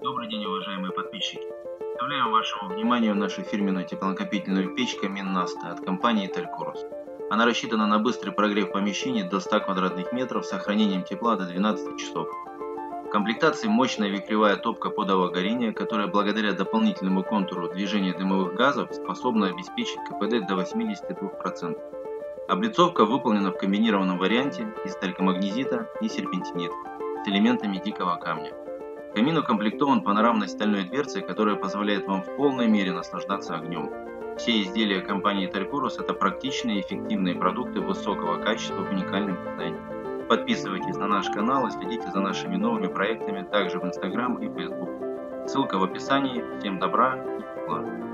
Добрый день, уважаемые подписчики. Представляем вашему вниманию нашу фирменную теплонакопительную печь «Камин Наста» от компании Италькорус. Она рассчитана на быстрый прогрев помещений до 100 квадратных метров с сохранением тепла до 12 часов. В комплектации мощная вихревая топка подового горения, которая благодаря дополнительному контуру движения дымовых газов способна обеспечить КПД до 82%. Облицовка выполнена в комбинированном варианте из талькомагнезита и серпентинит с элементами дикого камня. Камин укомплектован панорамной стальной дверцей, которая позволяет вам в полной мере наслаждаться огнем. Все изделия компании Италькорус – это практичные и эффективные продукты высокого качества в уникальном дизайне. Подписывайтесь на наш канал и следите за нашими новыми проектами также в Instagram и Facebook. Ссылка в описании. Всем добра и тепла.